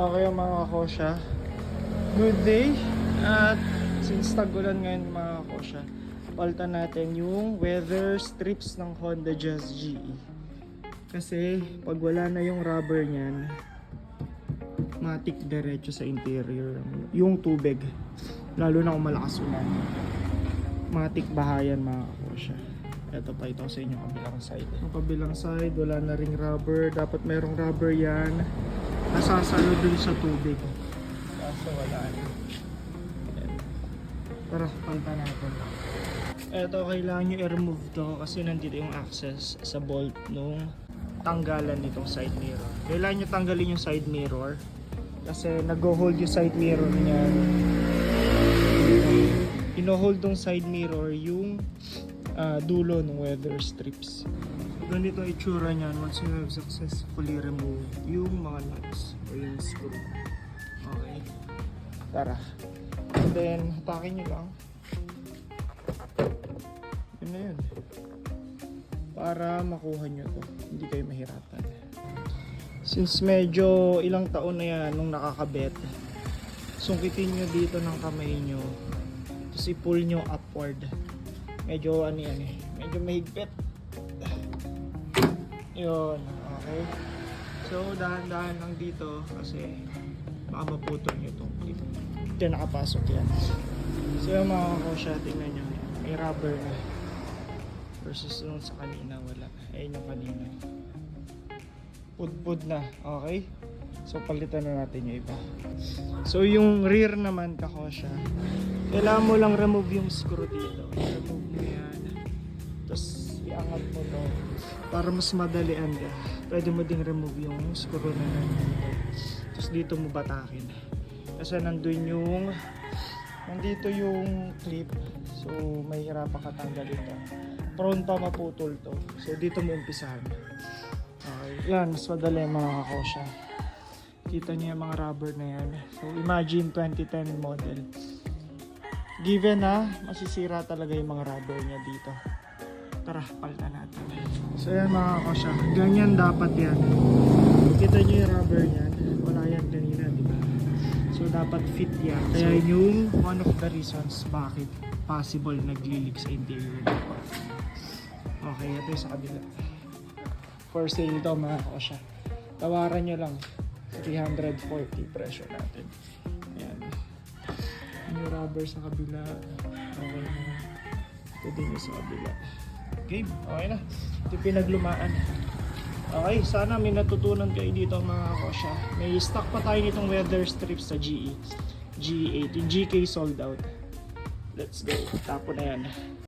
Okay mga kakosya, good day. At since tag-ulan ngayon mga kakosya, palitan natin yung weather strips ng Honda Jazz GE. Kasi pag wala na yung rubber niyan, matik diretso sa interior yung tubig, lalo na kung malakas ulan. Matik bahayan mga kakosya. Ito pa, ito sa inyong kabilang side. Yung kabilang side, wala na ring rubber. Dapat mayroong rubber yan. Nasasalo dun sa tubig. Kaso wala na. Tara, palitan natin. Ito, kailangan nyo i-remove to kasi nandito yung access sa bolt nung tanggalan nitong side mirror. Kailangan nyo tanggalin yung side mirror kasi nag-hold yung side mirror niyan. Ino-hold tong side mirror yung dulo ng weather strips. Ganito ang itsura niyan once you have successfully removed yung mga nuts o yung screw. Okay. Tara. And then, hatakin nyo lang. Yun na yun. Para makuha nyo to. Hindi kayo mahirapan. Since medyo ilang taon na yan nung nakakabit, sungkitin nyo dito ng kamay nyo. Tapos i-pull nyo upward. Medyo ano yan eh. Medyo mahigpit. Yun, okay. So, dahan-dahan lang dito kasi baka maputol nyo itong clip. Ito nakapasok yan. So, yung mga kakosya, tingnan nyo. May rubber na. Versus nung sa kanina, wala. Ayun yung kanina. Pud-pud na, okay? So, palitan na natin yung iba. So, yung rear naman, kakosya, kailangan mo lang remove yung screw dito. Remove mo yan. Tapos, iangat mo to para mas madalian ka. Pwede mo ding remove yung screw na nandito. Tapos dito mo batakin kasi nandito yung clip, so may hirapan ka tanggalin to. Prone pa maputol to, so dito mo umpisahan. Okay, yan, mas madali mga kakosya. Kita niyo yung mga rubber na yan. So imagine 2010 model, given na masisira talaga yung mga rubber niya dito. Tara, palitan natin. So yan mga kakosya, ganyan dapat yan. Kita nyo yung rubber niyan, wala yan kanina, diba? So dapat fit yan. Kaya yung one of the reasons bakit possible naglilig sa interior dito. Okay, ito yung sa kabila. For sale ito mga kakosya. Tawaran nyo lang, 340 presyo natin. Ayan. Yung rubber sa kabila, okay na. Ito din yung sa kabila. Okay, okay na. Ito yung pinaglumaan. Okay, sana may natutunan kayo dito mga kakosya. May stock pa tayo nitong weather strips sa GE. GE8. Yung GK sold out. Let's go. Tapo na yan.